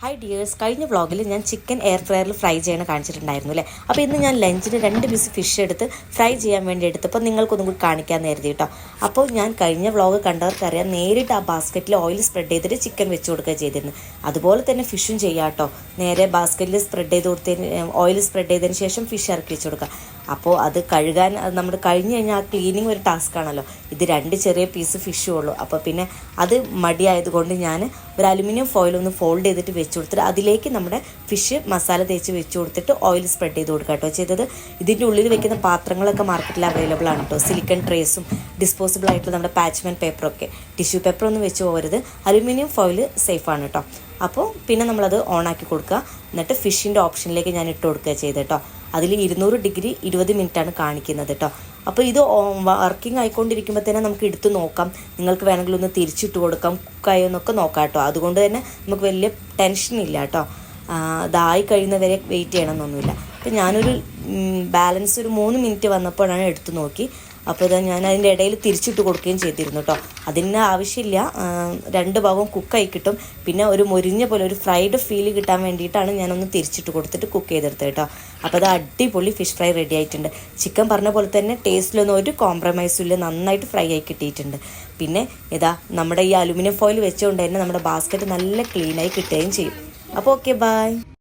Hi dears, കഴിഞ്ഞ വ്ളോഗിൽ ഞാൻ ചിക്കൻ എയർ ഫ്രയറിൽ ഫ്രൈ ചെയ്യണ കാണിച്ചിട്ടുണ്ടായിരുന്നു അല്ലേ. അപ്പോൾ ഇന്ന് ഞാൻ ലഞ്ചിന് 2 പീസ് ഫിഷ് എടുത്ത് ഫ്രൈ ചെയ്യാൻ വേണ്ടി എടുത്തപ്പോൾ നിങ്ങൾക്കൊന്നും കൂടി കാണിക്കാമെന്ന് കരുതി കേട്ടോ. അപ്പോൾ ഞാൻ കഴിഞ്ഞ വ്ളോഗ് കണ്ടവർക്കറിയാം, നേരിട്ട് ആ ബാസ്ക്കറ്റിൽ ഓയിൽ സ്പ്രെഡ് ചെയ്തിട്ട് ചിക്കൻ വെച്ച് കൊടുക്കുക ചെയ്തിരുന്നു. അതുപോലെ തന്നെ ഫിഷും ചെയ്യാം കേട്ടോ. നേരെ ബാസ്ക്കറ്റിൽ സ്പ്രെഡ് ചെയ്ത് കൊടുത്തതിന് ഓയിൽ സ്പ്രെഡ് ചെയ്തതിന് ശേഷം ഫിഷ് ഇറക്കി വെച്ച് കൊടുക്കുക. അപ്പോൾ അത് കഴുകാൻ നമ്മൾ കഴിഞ്ഞ് കഴിഞ്ഞാൽ ആ ക്ലീനിങ് ഒരു ടാസ്ക് ആണല്ലോ. ഇത് 2 ചെറിയ പീസ് ഫിഷും ഉള്ളൂ. അപ്പോൾ പിന്നെ അത് മടിയായതുകൊണ്ട് ഞാൻ ഒരു അലുമിനിയം ഫോയിൽ ഒന്ന് ഫോൾഡ് ചെയ്തിട്ട് വെച്ച് കൊടുത്തിട്ട് അതിലേക്ക് നമ്മുടെ ഫിഷ് മസാല തേച്ച് വെച്ച് കൊടുത്തിട്ട് ഓയിൽ സ്പ്രെഡ് ചെയ്ത് കൊടുക്കുക കേട്ടോ ചെയ്തത്. ഇതിൻ്റെ ഉള്ളിൽ വെക്കുന്ന പാത്രങ്ങളൊക്കെ മാർക്കറ്റിൽ അവൈലബിൾ ആണ് കേട്ടോ. സിലിക്കൺ ട്രേസും ഡിസ്പോസിബിൾ ആയിട്ടുള്ള നമ്മുടെ പാച്ച്മെൻറ്റ് പേപ്പറൊക്കെ. ടിഷ്യൂ പേപ്പറൊന്നും വെച്ച് പോകരുത്, അലുമിനിയം ഫോയിൽ സേഫാണ് കേട്ടോ. അപ്പോൾ പിന്നെ നമ്മളത് ഓണാക്കി കൊടുക്കുക. എന്നിട്ട് ഫിഷിൻ്റെ ഓപ്ഷനിലേക്ക് ഞാൻ ഇട്ട് കൊടുക്കുക ചെയ്ത് കേട്ടോ. അതിൽ 200 ഡിഗ്രി 20 മിനിറ്റാണ് കാണിക്കുന്നത് കേട്ടോ. അപ്പോൾ ഇത് വർക്കിംഗ് ആയിക്കൊണ്ടിരിക്കുമ്പോൾ തന്നെ നമുക്ക് എടുത്ത് നോക്കാം. നിങ്ങൾക്ക് വേണമെങ്കിൽ ഒന്ന് തിരിച്ചിട്ട് കൊടുക്കാം, കുക്കായോ എന്നൊക്കെ നോക്കാം കേട്ടോ. അതുകൊണ്ട് തന്നെ നമുക്ക് വലിയ ടെൻഷനില്ല കേട്ടോ. ഇതായി കഴിയുന്നവരെ വെയിറ്റ് ചെയ്യണമെന്നൊന്നുമില്ല. അപ്പോൾ ഞാനൊരു ബാലൻസ് ഒരു 3 മിനിറ്റ് വന്നപ്പോഴാണ് എടുത്ത് നോക്കി. അപ്പോൾ ഇതാ ഞാൻ അതിൻ്റെ ഇടയിൽ തിരിച്ചിട്ട് കൊടുക്കുകയും ചെയ്തിരുന്നു കേട്ടോ. അതിന് ആവശ്യമില്ല, 2 ഭാഗവും കുക്കായി കിട്ടും. പിന്നെ ഒരു മൊരിഞ്ഞ പോലെ ഒരു ഫ്രൈഡ് ഫീൽ കിട്ടാൻ വേണ്ടിയിട്ടാണ് ഞാനൊന്ന് തിരിച്ചിട്ട് കൊടുത്തിട്ട് കുക്ക് ചെയ്തെടുത്തത് കേട്ടോ. അപ്പോൾ അത് അടിപൊളി ഫിഷ് ഫ്രൈ റെഡി ആയിട്ടുണ്ട്. ചിക്കൻ പറഞ്ഞ പോലെ തന്നെ ടേസ്റ്റിലൊന്നും ഒരു കോംപ്രമൈസും ഇല്ല, നന്നായിട്ട് ഫ്രൈ ആയി കിട്ടിയിട്ടുണ്ട്. പിന്നെ ഇതാ നമ്മുടെ ഈ അലുമിനിയം ഫോയിൽ വെച്ചുകൊണ്ട് തന്നെ നമ്മുടെ ബാസ്ക്കറ്റ് നല്ല ക്ലീനായി കിട്ടുകയും ചെയ്യും. അപ്പോൾ ഓക്കെ, ബൈ.